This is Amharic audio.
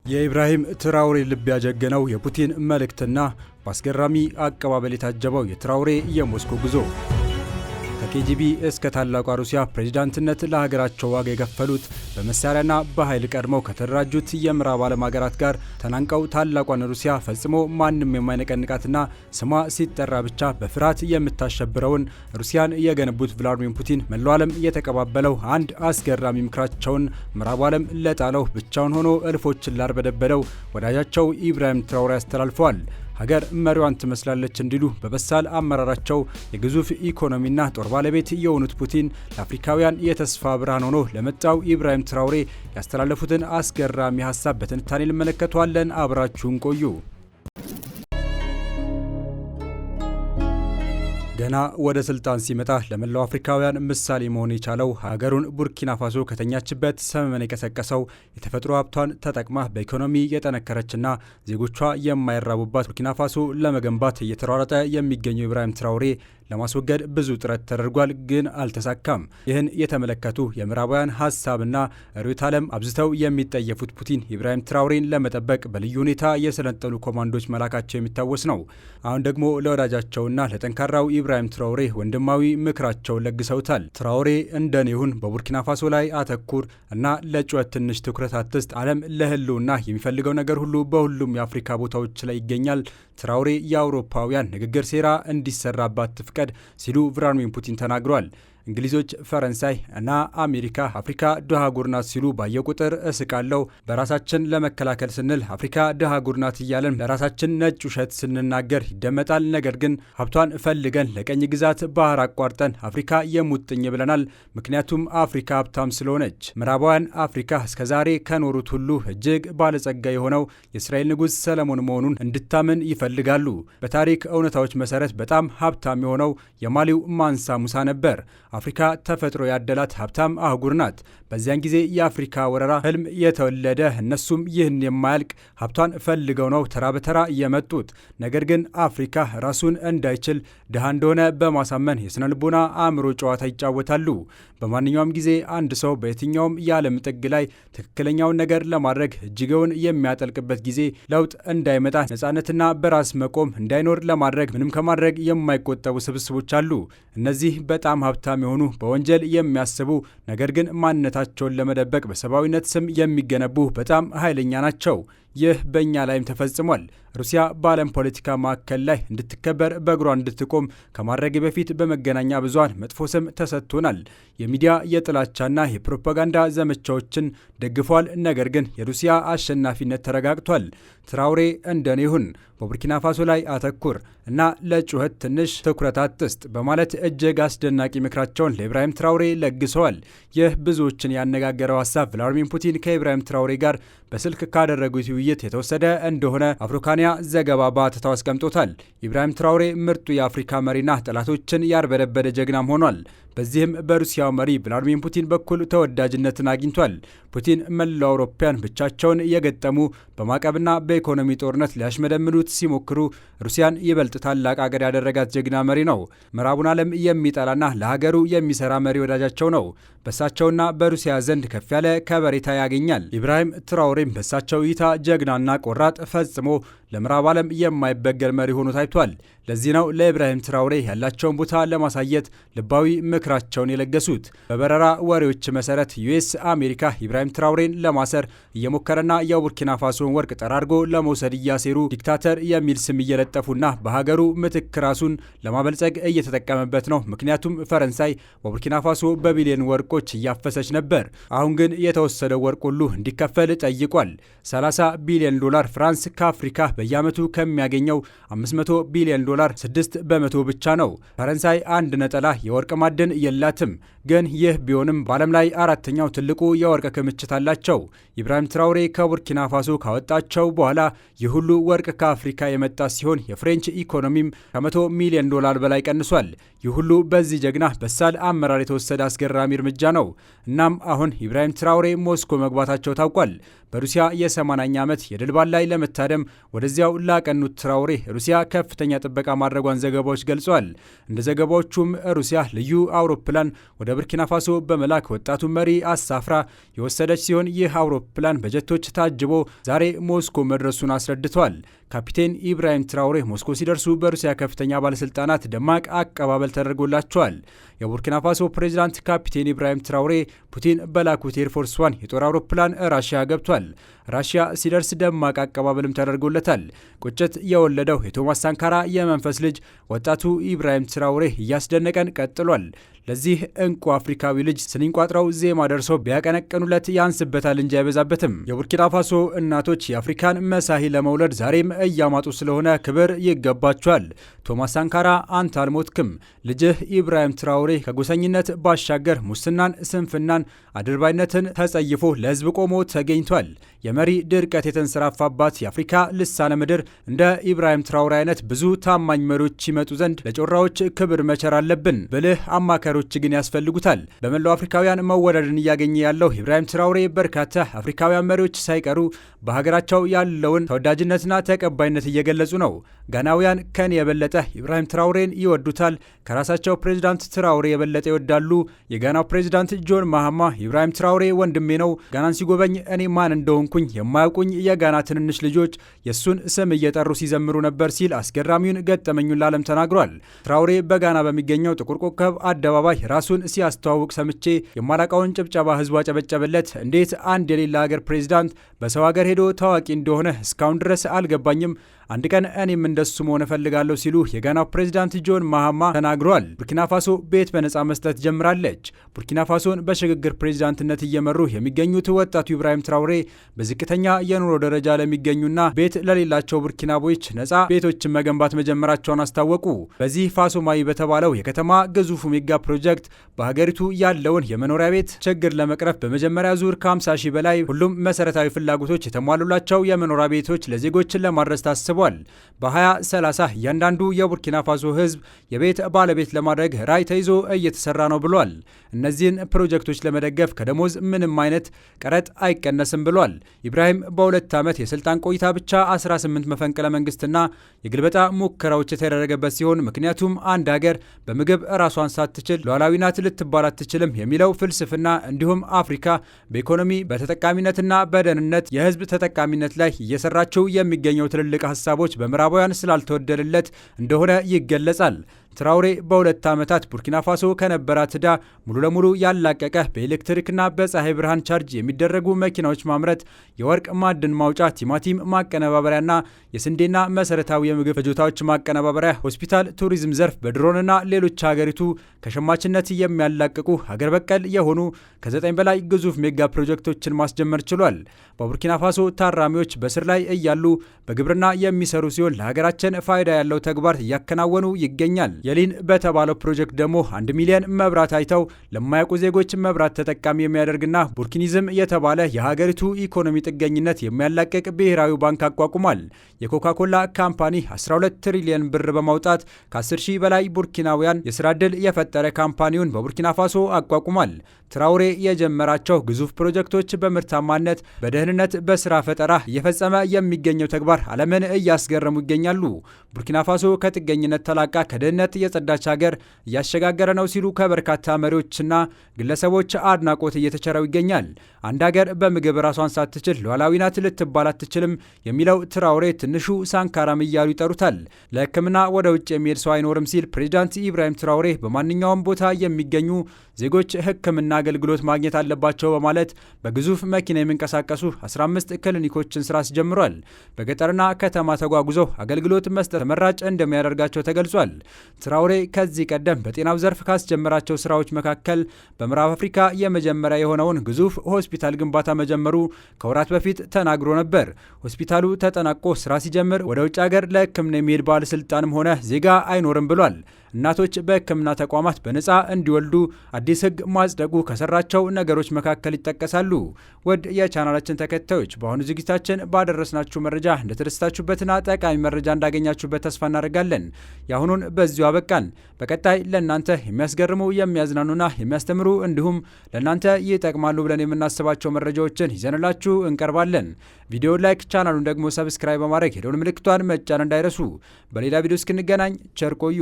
የኢብራሂም ትራውሬ ልብ ያጀገነው የፑቲን መልእክትና በአስገራሚ አቀባበል የታጀበው የትራውሬ የሞስኮ ጉዞ። ከኬጂቢ እስከ ታላቋ ሩሲያ ፕሬዝዳንትነት ለሀገራቸው ዋጋ የከፈሉት በመሳሪያና በኃይል ቀድመው ከተደራጁት የምዕራብ ዓለም ሀገራት ጋር ተናንቀው ታላቋን ሩሲያ ፈጽሞ ማንም የማይነቀንቃትና ስሟ ሲጠራ ብቻ በፍርሃት የምታሸብረውን ሩሲያን የገነቡት ቭላድሚር ፑቲን መላው ዓለም የተቀባበለው አንድ አስገራሚ ምክራቸውን ምዕራቡ ዓለም ለጣለው ብቻውን ሆኖ እልፎችን ላርበደበደው ወዳጃቸው ኢብራሂም ትራውሬ አስተላልፈዋል። ሀገር መሪዋን ትመስላለች እንዲሉ በበሳል አመራራቸው የግዙፍ ኢኮኖሚና ጦር ባለቤት የሆኑት ፑቲን ለአፍሪካውያን የተስፋ ብርሃን ሆኖ ለመጣው ኢብራሂም ትራውሬ ያስተላለፉትን አስገራሚ ሀሳብ በትንታኔ እንመለከተዋለን። አብራችሁን ቆዩ። ገና ወደ ስልጣን ሲመጣ ለመላው አፍሪካውያን ምሳሌ መሆን የቻለው ሀገሩን ቡርኪና ፋሶ ከተኛችበት ሰመመን የቀሰቀሰው የተፈጥሮ ሀብቷን ተጠቅማ በኢኮኖሚ የጠነከረችና ዜጎቿ የማይራቡባት ቡርኪና ፋሶ ለመገንባት እየተሯሯጠ የሚገኘው ኢብራሂም ትራውሬ ለማስወገድ ብዙ ጥረት ተደርጓል፣ ግን አልተሳካም። ይህን የተመለከቱ የምዕራባውያን ሀሳብና ርዕዮተ ዓለም አብዝተው የሚጠየፉት ፑቲን ኢብራሂም ትራውሬን ለመጠበቅ በልዩ ሁኔታ የሰለጠኑ ኮማንዶች መላካቸው የሚታወስ ነው። አሁን ደግሞ ለወዳጃቸውና ለጠንካራው ኢብራሂም ትራውሬ ወንድማዊ ምክራቸውን ለግሰውታል። ትራውሬ እንደኔ ይሁን፣ በቡርኪና ፋሶ ላይ አተኩር እና ለጩኸት ትንሽ ትኩረት አትስጥ። ዓለም ለህልውና የሚፈልገው ነገር ሁሉ በሁሉም የአፍሪካ ቦታዎች ላይ ይገኛል። ትራውሬ የአውሮፓውያን ንግግር ሴራ እንዲሰራባት ትፍቀድ ሲሉ ቭላድሚር ፑቲን ተናግረዋል። እንግሊዞች፣ ፈረንሳይ እና አሜሪካ አፍሪካ ድሃ አህጉር ናት ሲሉ ባየ ቁጥር እስቃለው። በራሳችን ለመከላከል ስንል አፍሪካ ድሃ አህጉር ናት እያለን ለራሳችን ነጭ ውሸት ስንናገር ይደመጣል። ነገር ግን ሀብቷን ፈልገን ለቀኝ ግዛት ባህር አቋርጠን አፍሪካ የሙጥኝ ብለናል። ምክንያቱም አፍሪካ ሀብታም ስለሆነች። ምዕራባውያን አፍሪካ እስከዛሬ ከኖሩት ሁሉ እጅግ ባለጸጋ የሆነው የእስራኤል ንጉሥ ሰለሞን መሆኑን እንድታምን ይፈልጋሉ። በታሪክ እውነታዎች መሰረት በጣም ሀብታም የሆነው የማሊው ማንሳ ሙሳ ነበር። አፍሪካ ተፈጥሮ ያደላት ሀብታም አህጉር ናት። በዚያን ጊዜ የአፍሪካ ወረራ ህልም የተወለደ እነሱም ይህን የማያልቅ ሀብቷን ፈልገው ነው ተራ በተራ የመጡት። ነገር ግን አፍሪካ ራሱን እንዳይችል ድሃ እንደሆነ በማሳመን የስነ ልቦና አእምሮ ጨዋታ ይጫወታሉ። በማንኛውም ጊዜ አንድ ሰው በየትኛውም የዓለም ጥግ ላይ ትክክለኛውን ነገር ለማድረግ እጅገውን የሚያጠልቅበት ጊዜ ለውጥ እንዳይመጣ ነፃነትና በራስ መቆም እንዳይኖር ለማድረግ ምንም ከማድረግ የማይቆጠቡ ስብስቦች አሉ። እነዚህ በጣም ሀብታም የሆኑ በወንጀል የሚያስቡ ነገር ግን ማንነታቸውን ለመደበቅ በሰብአዊነት ስም የሚገነቡ በጣም ኃይለኛ ናቸው። ይህ በእኛ ላይም ተፈጽሟል። ሩሲያ በዓለም ፖለቲካ ማዕከል ላይ እንድትከበር በእግሯ እንድትቆም ከማድረግ በፊት በመገናኛ ብዙሃን መጥፎ ስም ተሰጥቶናል። የሚዲያ የጥላቻና የፕሮፓጋንዳ ዘመቻዎችን ደግፏል። ነገር ግን የሩሲያ አሸናፊነት ተረጋግቷል። ትራውሬ እንደኔ ይሁን፣ በቡርኪና ፋሶ ላይ አተኩር እና ለጩኸት ትንሽ ትኩረት አትስጥ በማለት እጅግ አስደናቂ ምክራቸውን ለኢብራሂም ትራውሬ ለግሰዋል። ይህ ብዙዎችን ያነጋገረው ሀሳብ ቭላድሚር ፑቲን ከኢብራሂም ትራውሬ ጋር በስልክ ካደረጉት ውይይት የተወሰደ እንደሆነ አፍሪካንያ ዘገባ በአትታው አስቀምጦታል። ኢብራሂም ትራውሬ ምርጡ የአፍሪካ መሪና ጠላቶችን ያርበደበደ ጀግናም ሆኗል። በዚህም በሩሲያው መሪ ቭላድሚር ፑቲን በኩል ተወዳጅነትን አግኝቷል። ፑቲን መላው አውሮፓውያን ብቻቸውን የገጠሙ በማዕቀብና በኢኮኖሚ ጦርነት ሊያሽመደምዱት ሲሞክሩ ሩሲያን ይበልጥ ታላቅ አገር ያደረጋት ጀግና መሪ ነው። ምዕራቡን ዓለም የሚጠላና ለሀገሩ የሚሰራ መሪ ወዳጃቸው ነው። በእሳቸውና በሩሲያ ዘንድ ከፍ ያለ ከበሬታ ያገኛል። ኢብራሂም ትራውሬም በእሳቸው እይታ ጀግናና ቆራጥ፣ ፈጽሞ ለምዕራብ ዓለም የማይበገር መሪ ሆኖ ታይቷል። ለዚህ ነው ለኢብራሂም ትራውሬ ያላቸውን ቦታ ለማሳየት ልባዊ ምክራቸውን የለገሱት። በበረራ ወሬዎች መሰረት ዩኤስ አሜሪካ ኢብራሂም ትራውሬን ለማሰር እየሞከረና የቡርኪና ፋሶን ወርቅ ጠራርጎ ለመውሰድ እያሴሩ ዲክታተር የሚል ስም እየለጠፉና በሀገሩ ምትክ ራሱን ለማበልጸግ እየተጠቀመበት ነው። ምክንያቱም ፈረንሳይ በቡርኪና ፋሶ በቢሊዮን ወርቆች እያፈሰች ነበር። አሁን ግን የተወሰደው ወርቅ ሁሉ እንዲከፈል ጠይቋል። 30 ቢሊዮን ዶላር ፍራንስ ከአፍሪካ በየዓመቱ ከሚያገኘው 500 ቢሊዮን ዶላር 6 በመቶ ብቻ ነው። ፈረንሳይ አንድ ነጠላ የወርቅ ማዕድን የላትም። ግን ይህ ቢሆንም በዓለም ላይ አራተኛው ትልቁ የወርቅ ክምችት አላቸው። ኢብራሂም ትራውሬ ከቡርኪና ፋሶ ካወጣቸው በኋላ ይህ ሁሉ ወርቅ ከአፍሪካ የመጣ ሲሆን የፍሬንች ኢኮኖሚም ከ100 ሚሊዮን ዶላር በላይ ቀንሷል። ይህ ሁሉ በዚህ ጀግና በሳል አመራር የተወሰደ አስገራሚ እርምጃ ነው። እናም አሁን ኢብራሂም ትራውሬ ሞስኮ መግባታቸው ታውቋል። በሩሲያ የ80ኛ ዓመት የድል በዓል ላይ ለመታደም ወደዚያው ላቀኑት ትራውሬ ሩሲያ ከፍተኛ ጥበቃ ማድረጓን ዘገባዎች ገልጿል። እንደ ዘገባዎቹም ሩሲያ ልዩ አውሮፕላን ወደ ቡርኪና ፋሶ በመላክ ወጣቱን መሪ አሳፍራ የወሰደች ሲሆን ይህ አውሮፕላን በጀቶች ታጅቦ ዛሬ ሞስኮ መድረሱን አስረድቷል። ካፒቴን ኢብራሂም ትራውሬ ሞስኮ ሲደርሱ በሩሲያ ከፍተኛ ባለስልጣናት ደማቅ አቀባበል ተደርጎላቸዋል። የቡርኪና ፋሶ ፕሬዚዳንት ካፒቴን ኢብራሂም ትራውሬ ፑቲን በላኩት ኤርፎርስ ዋን የጦር አውሮፕላን ራሽያ ገብቷል። ራሽያ ሲደርስ ደማቅ አቀባበልም ተደርጎለታል። ቁጭት የወለደው የቶማስ ሳንካራ የመንፈስ ልጅ ወጣቱ ኢብራሂም ትራውሬ እያስደነቀን ቀጥሏል። ለዚህ እንቁ አፍሪካዊ ልጅ ስንኝ ቋጥረው ዜማ ደርሰው ቢያቀነቅኑለት ያንስበታል እንጂ አይበዛበትም። የቡርኪና ፋሶ እናቶች የአፍሪካን መሳሂ ለመውለድ ዛሬም እያማጡ ስለሆነ ክብር ይገባቸዋል። ቶማስ ሳንካራ አንተ አልሞትክም። ልጅህ ኢብራሂም ትራውሬ ከጎሰኝነት ባሻገር ሙስናን፣ ስንፍናን፣ አድርባይነትን ተጸይፎ ለህዝብ ቆሞ ተገኝቷል። የመሪ ድርቀት የተንሰራፋባት የአፍሪካ ልሳነ ምድር እንደ ኢብራሂም ትራውሬ አይነት ብዙ ታማኝ መሪዎች ይመጡ ዘንድ ለጮራዎች ክብር መቸር አለብን። ብልህ አማካሪዎች ግን ያስፈልጉታል። በመላው አፍሪካውያን መወደድን እያገኘ ያለው ኢብራሂም ትራውሬ በርካታ አፍሪካውያን መሪዎች ሳይቀሩ በሀገራቸው ያለውን ተወዳጅነትና ተቀባይነት እየገለጹ ነው። ጋናውያን ከኔ የበለጠ ኢብራሂም ትራውሬን ይወዱታል፣ ከራሳቸው ፕሬዚዳንት ትራውሬ የበለጠ ይወዳሉ። የጋናው ፕሬዚዳንት ጆን ማሃማ ኢብራሂም ትራውሬ ወንድሜ ነው፣ ጋናን ሲጎበኝ እኔ ማን እንደሆንኩኝ የማያውቁኝ የጋና ትንንሽ ልጆች የእሱን ስም እየጠሩ ሲዘምሩ ነበር ሲል አስገራሚውን ገጠመኙን ለዓለም ተናግሯል። ትራውሬ በጋና በሚገኘው ጥቁር ኮከብ አደባባይ ራሱን ሲያስተዋውቅ ሰምቼ የማላቃውን ጭብጨባ ህዝቡ አጨበጨበለት። እንዴት አንድ የሌላ ሀገር ፕሬዚዳንት በሰው ሀገር ሄዶ ታዋቂ እንደሆነ እስካሁን ድረስ አልገባኝም። አንድ ቀን እኔም እንደሱ መሆን እፈልጋለሁ ሲሉ የጋናው ፕሬዚዳንት ጆን ማሃማ ተናግረዋል። ቡርኪና ፋሶ ቤት በነጻ መስጠት ጀምራለች። ቡርኪና ፋሶን በሽግግር ፕሬዚዳንትነት እየመሩ የሚገኙት ወጣቱ ኢብራሂም ትራውሬ በዝቅተኛ የኑሮ ደረጃ ለሚገኙና ቤት ለሌላቸው ቡርኪናቦች ነጻ ቤቶችን መገንባት መጀመራቸውን አስታወቁ። በዚህ ፋሶማይ በተባለው የከተማ ግዙፉ ሜጋ ፕሮጀክት በሀገሪቱ ያለውን የመኖሪያ ቤት ችግር ለመቅረፍ በመጀመሪያ ዙር ከ50 ሺህ በላይ ሁሉም መሰረታዊ ፍላጎቶች የተሟሉላቸው የመኖሪያ ቤቶች ለዜጎችን ለማድረስ ታስቧል። በ2030 እያንዳንዱ የቡርኪና ፋሶ ህዝብ የቤት ባለቤት ለማድረግ ራዕይ ተይዞ እየተሰራ ነው ብሏል። እነዚህን ፕሮጀክቶች ለመደገፍ ከደሞዝ ምንም አይነት ቀረጥ አይቀነስም ብሏል። ኢብራሂም በ2 ዓመት የስልጣን ቆይታ ብቻ 18 መፈንቅለ መንግስትና የግልበጣ ሙከራዎች የተደረገበት ሲሆን ምክንያቱም አንድ ሀገር በምግብ ራሷን ሳትችል ሉዓላዊ ናት ልትባል አትችልም የሚለው ፍልስፍና እንዲሁም አፍሪካ በኢኮኖሚ በተጠቃሚነትና በደህንነት የህዝብ ተጠቃሚነት ላይ እየሰራቸው የሚገኘው ትልልቅ ሀሳቦች በምዕራባውያን ስላልተወደደለት እንደሆነ ይገለጻል። ትራውሬ በ2 ዓመታት ቡርኪና ፋሶ ከነበራት ዕዳ ሙሉ ለሙሉ ያላቀቀ በኤሌክትሪክና በፀሐይ ብርሃን ቻርጅ የሚደረጉ መኪናዎች ማምረት፣ የወርቅ ማዕድን ማውጫ፣ ቲማቲም ማቀነባበሪያና የስንዴና መሰረታዊ የምግብ ፍጆታዎች ማቀነባበሪያ፣ ሆስፒታል፣ ቱሪዝም ዘርፍ በድሮንና ሌሎች ሀገሪቱ ከሸማችነት የሚያላቅቁ ሀገር በቀል የሆኑ ከ9 በላይ ግዙፍ ሜጋ ፕሮጀክቶችን ማስጀመር ችሏል። በቡርኪና ፋሶ ታራሚዎች በስር ላይ እያሉ በግብርና የሚሰሩ ሲሆን ለሀገራችን ፋይዳ ያለው ተግባር እያከናወኑ ይገኛል። የሊን በተባለው ፕሮጀክት ደግሞ 1 ሚሊዮን መብራት አይተው ለማያውቁ ዜጎች መብራት ተጠቃሚ የሚያደርግና ቡርኪኒዝም የተባለ የሀገሪቱ ኢኮኖሚ ጥገኝነት የሚያላቅቅ ብሔራዊ ባንክ አቋቁሟል። የኮካኮላ ካምፓኒ 12 ትሪሊዮን ብር በማውጣት ከ10 ሺህ በላይ ቡርኪናውያን የስራ ዕድል የፈጠረ ካምፓኒውን በቡርኪና ፋሶ አቋቁሟል። ትራውሬ የጀመራቸው ግዙፍ ፕሮጀክቶች በምርታማነት፣ በደህንነት፣ በስራ ፈጠራ እየፈጸመ የሚገኘው ተግባር ዓለምን እያስገረሙ ይገኛሉ። ቡርኪና ፋሶ ከጥገኝነት ተላቃ ከድህነት የጸዳች ሀገር እያሸጋገረ ነው ሲሉ ከበርካታ መሪዎችና ግለሰቦች አድናቆት እየተቸረው ይገኛል። አንድ ሀገር በምግብ ራሷን ሳትችል ሉዓላዊ ናት ልትባል አትችልም የሚለው ትራውሬ ትንሹ ሳንካራም እያሉ ይጠሩታል። ለሕክምና ወደ ውጭ የሚሄድ ሰው አይኖርም ሲል ፕሬዚዳንት ኢብራሂም ትራውሬ በማንኛውም ቦታ የሚገኙ ዜጎች ሕክምና አገልግሎት ማግኘት አለባቸው በማለት በግዙፍ መኪና የሚንቀሳቀሱ 15 ክሊኒኮችን ስራ አስጀምሯል። በገጠርና ከተማ ተጓጉዘው አገልግሎት መስጠት ተመራጭ እንደሚያደርጋቸው ተገልጿል። ትራውሬ ከዚህ ቀደም በጤናው ዘርፍ ካስጀመራቸው ስራዎች መካከል በምዕራብ አፍሪካ የመጀመሪያ የሆነውን ግዙፍ ሆስፒታል ግንባታ መጀመሩ ከወራት በፊት ተናግሮ ነበር። ሆስፒታሉ ተጠናቆ ስራ ሲጀምር ወደ ውጭ ሀገር ለሕክምና የሚሄድ ባለስልጣንም ሆነ ዜጋ አይኖርም ብሏል። እናቶች በሕክምና ተቋማት በነፃ እንዲወልዱ አዲስ ሕግ ማጽደቁ ከሰራቸው ነገሮች መካከል ይጠቀሳሉ። ውድ የቻናላችን ተከታዮች በአሁኑ ዝግጅታችን ባደረስናችሁ መረጃ እንደተደሰታችሁበትና ጠቃሚ መረጃ እንዳገኛችሁበት ተስፋ እናደርጋለን። የአሁኑን በዚሁ አበቃን። በቀጣይ ለእናንተ የሚያስገርሙ የሚያዝናኑና የሚያስተምሩ እንዲሁም ለእናንተ ይጠቅማሉ ብለን የምናስባቸው መረጃዎችን ይዘንላችሁ እንቀርባለን። ቪዲዮ ላይክ፣ ቻናሉን ደግሞ ሰብስክራይብ በማድረግ የደወል ምልክቷን መጫን እንዳይረሱ። በሌላ ቪዲዮ እስክንገናኝ ቸር ቆዩ።